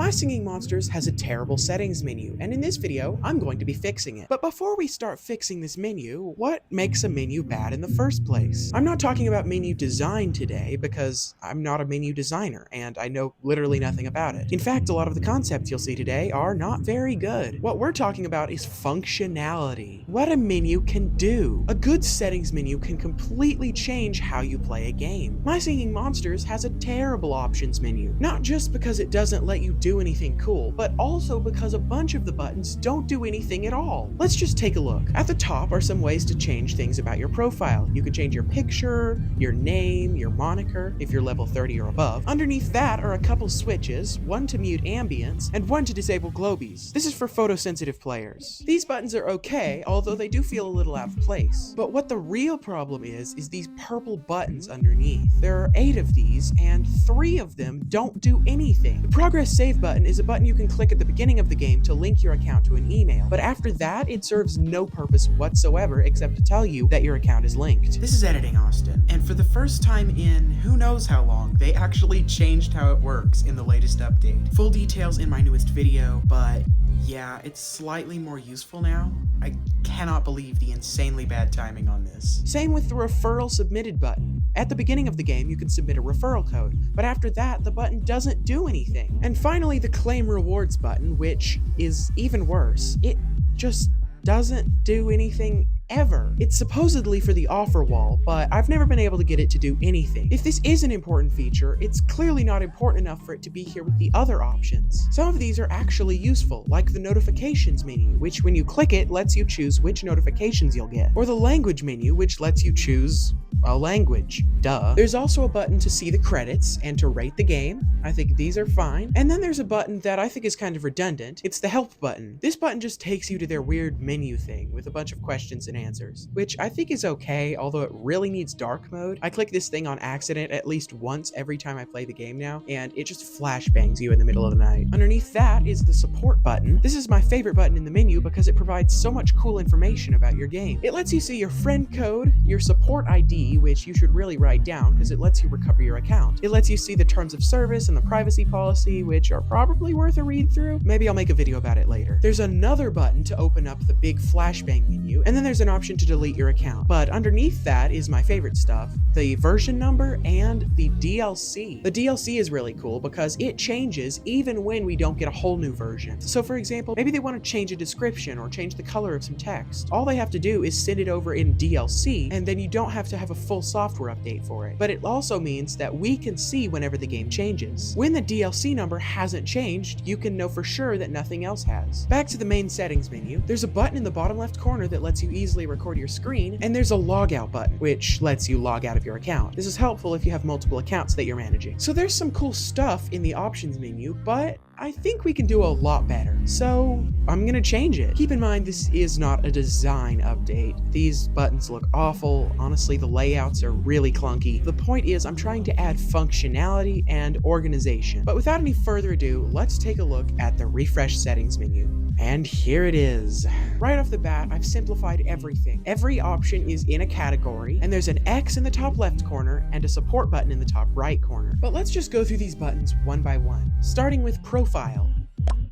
My Singing Monsters has a terrible settings menu, and in this video, I'm going to be fixing it. But before we start fixing this menu, what makes a menu bad in the first place? I'm not talking about menu design today because I'm not a menu designer, and I know literally nothing about it. In fact, a lot of the concepts you'll see today are not very good. What we're talking about is functionality. What a menu can do. A good settings menu can completely change how you play a game. My Singing Monsters has a terrible options menu, not just because it doesn't let you do anything cool, but also because a bunch of the buttons don't do anything at all. Let's just take a look. At the top are some ways to change things about your profile. You can change your picture, your name, your moniker, if you're level 30 or above. Underneath that are a couple switches, one to mute ambience, and one to disable globies. This is for photosensitive players. These buttons are okay, although they do feel a little out of place. But what the real problem is these purple buttons underneath. There are 8 of these, and 3 of them don't do anything. The progress save button is a button you can click at the beginning of the game to link your account to an email, but after that, it serves no purpose whatsoever except to tell you that your account is linked. This is Editing Austin, and for the first time in who knows how long, they actually changed how it works in the latest update. Full details in my newest video, but yeah, it's slightly more useful now. I cannot believe the insanely bad timing on this. Same with the referral submitted button. At the beginning of the game, you can submit a referral code, but after that, the button doesn't do anything. And finally, the claim rewards button, which is even worse. It just doesn't do anything ever. It's supposedly for the offer wall, but I've never been able to get it to do anything. If this is an important feature, it's clearly not important enough for it to be here with the other options. Some of these are actually useful, like the notifications menu, which when you click it, lets you choose which notifications you'll get, or the language menu, which lets you choose a language. Duh. There's also a button to see the credits and to rate the game. I think these are fine. And then there's a button that I think is kind of redundant. It's the help button. This button just takes you to their weird menu thing with a bunch of questions and answers, which I think is okay, although it really needs dark mode. I click this thing on accident at least once every time I play the game now, and it just flashbangs you in the middle of the night. Underneath that is the support button. This is my favorite button in the menu because it provides so much cool information about your game. It lets you see your friend code, your support ID, which you should really write down because it lets you recover your account. It lets you see the terms of service and the privacy policy, which are probably worth a read through. Maybe I'll make a video about it later. There's another button to open up the big flashbang menu, and then there's an option to delete your account. But underneath that is my favorite stuff, the version number and the DLC. The DLC is really cool because it changes even when we don't get a whole new version. So for example, maybe they want to change a description or change the color of some text. All they have to do is send it over in DLC, and then you don't have to have a full software update for it. But it also means that we can see whenever the game changes. When the DLC number hasn't changed, you can know for sure that nothing else has. Back to the main settings menu, there's a button in the bottom left corner that lets you easily record your screen, and there's a logout button, which lets you log out of your account. This is helpful if you have multiple accounts that you're managing. So there's some cool stuff in the options menu, but I think we can do a lot better, so I'm gonna change it. Keep in mind, this is not a design update. These buttons look awful. Honestly, the layouts are really clunky. The point is, I'm trying to add functionality and organization. But without any further ado, let's take a look at the refresh settings menu. And here it is. Right off the bat, I've simplified everything. Every option is in a category, and there's an X in the top left corner and a support button in the top right corner. But let's just go through these buttons one by one, starting with profile.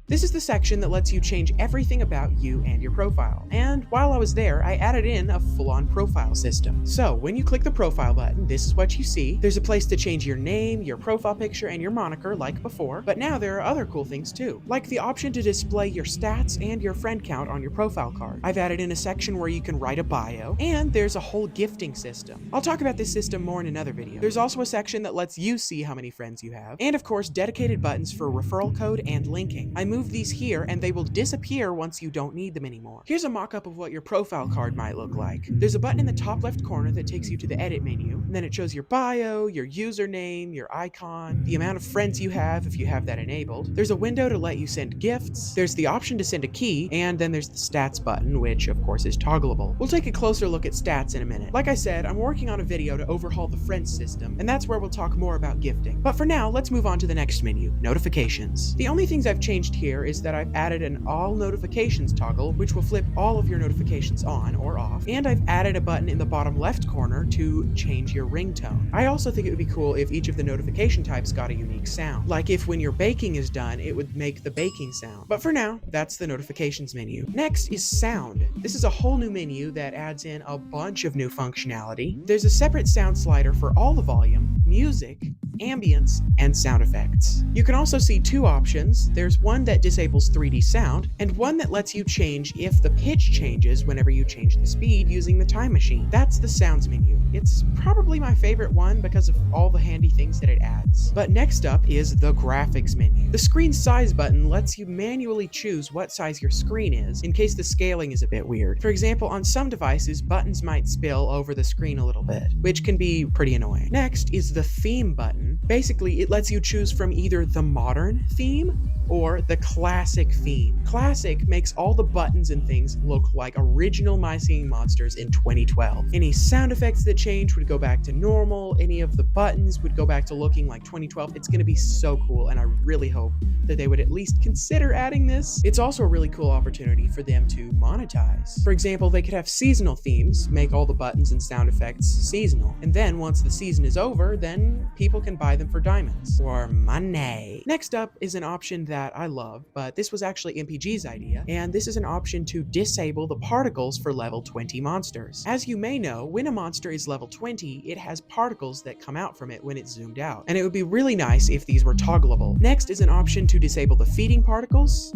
This is the section that lets you change everything about you and your profile. And while I was there, I added in a full-on profile system. So when you click the profile button, this is what you see. There's a place to change your name, your profile picture, and your moniker like before, but now there are other cool things too, like the option to display your stats and your friend count on your profile card. I've added in a section where you can write a bio, and there's a whole gifting system. I'll talk about this system more in another video. There's also a section that lets you see how many friends you have, and of course dedicated buttons for referral code and linking. I moved these here and they will disappear once you don't need them anymore. Here's a mock-up of what your profile card might look like. There's a button in the top left corner that takes you to the edit menu, and then it shows your bio, your username, your icon, the amount of friends you have if you have that enabled. There's a window to let you send gifts, there's the option to send a key, and then there's the stats button, which of course is toggleable. We'll take a closer look at stats in a minute. Like I said, I'm working on a video to overhaul the friends system, and that's where we'll talk more about gifting. But for now, let's move on to the next menu, notifications. The only things I've changed here here is that I've added an all notifications toggle, which will flip all of your notifications on or off, and I've added a button in the bottom left corner to change your ringtone. I also think it would be cool if each of the notification types got a unique sound. Like if when your baking is done, it would make the baking sound. But for now, that's the notifications menu. Next is sound. This is a whole new menu that adds in a bunch of new functionality. There's a separate sound slider for all the volume, music, ambience, and sound effects. You can also see two options. There's one that disables 3D sound, and one that lets you change if the pitch changes whenever you change the speed using the time machine. That's the sounds menu. It's probably my favorite one because of all the handy things that it adds. But next up is the graphics menu. The screen size button lets you manually choose what size your screen is in case the scaling is a bit weird. For example, on some devices, buttons might spill over the screen a little bit, which can be pretty annoying. Next is the theme button. Basically, it lets you choose from either the modern theme or the classic theme. Classic makes all the buttons and things look like original My Singing Monsters in 2012. Any sound effects that change would go back to normal. Any of the buttons would go back to looking like 2012. It's going to be so cool, and I really hope that they would at least consider adding this. It's also a really cool opportunity for them to monetize. For example, they could have seasonal themes, make all the buttons and sound effects seasonal, and then once the season is over, then people can buy them for diamonds or money. Next up is an option that I love, but this was actually MPG's idea, and this is an option to disable the particles for level 20 monsters. As you may know, when a monster is level 20, it has particles that come out from it when it's zoomed out, and it would be really nice if these were toggleable. Next is an option to disable the feeding particles.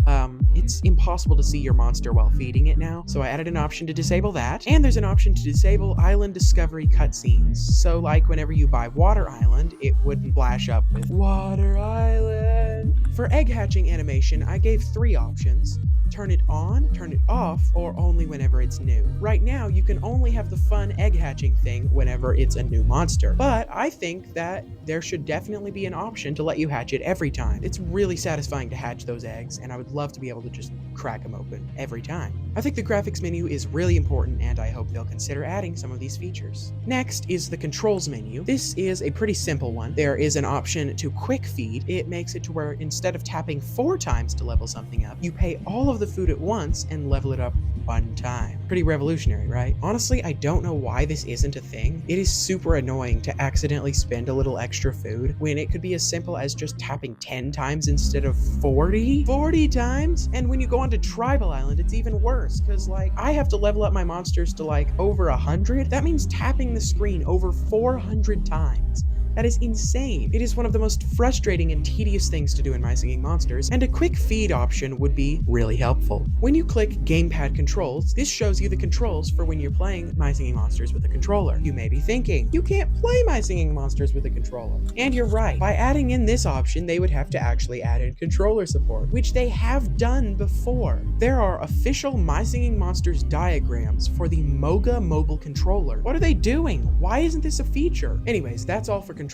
It's impossible to see your monster while feeding it now, so I added an option to disable that. And there's an option to disable island discovery cutscenes. So like whenever you buy Water Island, it wouldn't flash up with Water Island. For egg hatching animation, I gave 3 options. Turn it on, turn it off, or only whenever it's new. Right now, you can only have the fun egg hatching thing whenever it's a new monster, but I think that there should definitely be an option to let you hatch it every time. It's really satisfying to hatch those eggs, and I would love to be able to just crack them open every time. I think the graphics menu is really important, and I hope they'll consider adding some of these features. Next is the controls menu. This is a pretty simple one. There is an option to quick feed. It makes it to where instead of tapping 4 times to level something up, you pay all of the food at once and level it up 1 time. Pretty revolutionary, right? Honestly, I don't know why this isn't a thing. It is super annoying to accidentally spend a little extra food when it could be as simple as just tapping 10 times instead of 40 times. And when you go onto Tribal Island, it's even worse because like I have to level up my monsters to like over 100. That means tapping the screen over 400 times. That is insane. It is one of the most frustrating and tedious things to do in My Singing Monsters, and a quick feed option would be really helpful. When you click Gamepad Controls, this shows you the controls for when you're playing My Singing Monsters with a controller. You may be thinking, you can't play My Singing Monsters with a controller. And you're right. By adding in this option, they would have to actually add in controller support, which they have done before. There are official My Singing Monsters diagrams for the Moga mobile controller. What are they doing? Why isn't this a feature? Anyways, that's all for controls.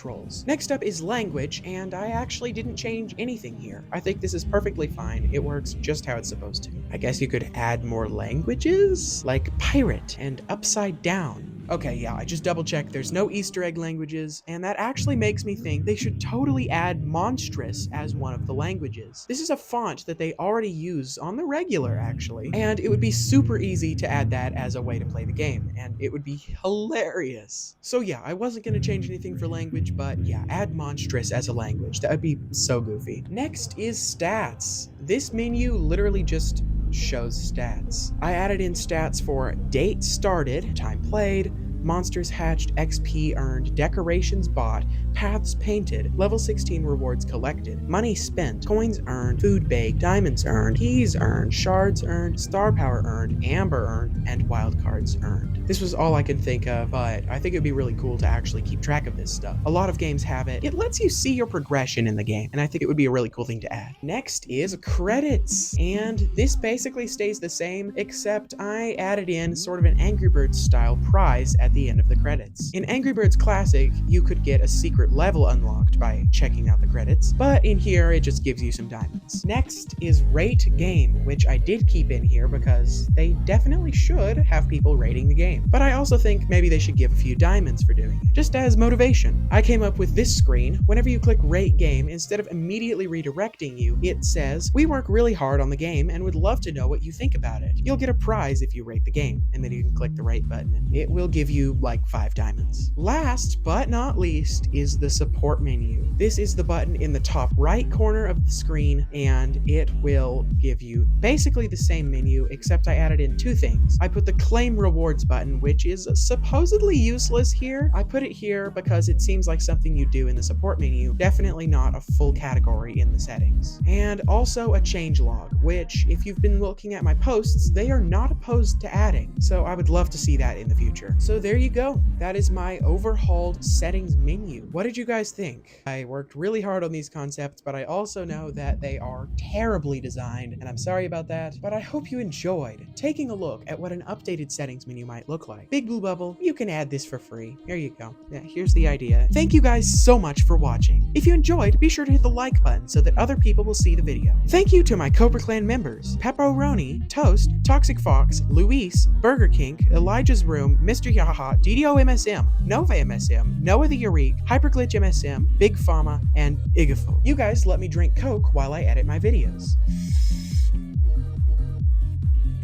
Next up is language, and I actually didn't change anything here. I think this is perfectly fine. It works just how it's supposed to. I guess you could add more languages, like pirate and upside down. Okay, yeah, I just double-checked. There's no Easter egg languages, and that actually makes me think they should totally add monstrous as one of the languages. This is a font that they already use on the regular, actually, and it would be super easy to add that as a way to play the game, and it would be hilarious. So yeah, I wasn't going to change anything for language, but yeah, add monstrous as a language. That would be so goofy. Next is stats. This menu literally just shows stats. I added in stats for date started, time played, monsters hatched, XP earned, decorations bought, paths painted, level 16 rewards collected, money spent, coins earned, food baked, diamonds earned, keys earned, shards earned, star power earned, amber earned, and wildcards earned. This was all I could think of, but I think it'd be really cool to actually keep track of this stuff. A lot of games have it. It lets you see your progression in the game, and I think it would be a really cool thing to add. Next is credits, and this basically stays the same, except I added in sort of an Angry Birds style prize at the end of the credits. In Angry Birds Classic, you could get a secret secret level unlocked by checking out the credits, but in here it just gives you some diamonds. Next is Rate Game, which I did keep in here because they definitely should have people rating the game. But I also think maybe they should give a few diamonds for doing it, just as motivation. I came up with this screen. Whenever you click Rate Game, instead of immediately redirecting you, it says, "We work really hard on the game and would love to know what you think about it. You'll get a prize if you rate the game," and then you can click the rate button and it will give you like 5 diamonds. Last but not least is the support menu. This is the button in the top right corner of the screen, and it will give you basically the same menu, except I added in 2 things. I put the claim rewards button, which is supposedly useless here. I put it here because it seems like something you do in the support menu, definitely not a full category in the settings. And also a changelog, which if you've been looking at my posts, they are not opposed to adding. So I would love to see that in the future. So there you go. That is my overhauled settings menu. What did you guys think? I worked really hard on these concepts, but I also know that they are terribly designed, and I'm sorry about that, but I hope you enjoyed taking a look at what an updated settings menu might look like. BigBlueBubble, you can add this for free. There you go. Yeah, here's the idea. Thank you guys so much for watching. If you enjoyed, be sure to hit the like button so that other people will see the video. Thank you to my Cobra Clan members, Pepperoni, Toast, Toxic Fox, Luis, Burger King, Elijah's Room, Mr. Yaha, DDO MSM, Nova MSM, Noah the Eureka, Hyperglitch MSM, Big Fama, and Igafo. You guys let me drink Coke while I edit my videos.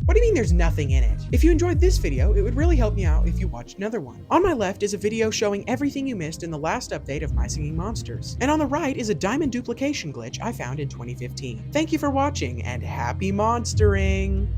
What do you mean there's nothing in it? If you enjoyed this video, it would really help me out if you watched another one. On my left is a video showing everything you missed in the last update of My Singing Monsters. And on the right is a diamond duplication glitch I found in 2015. Thank you for watching, and happy monstering!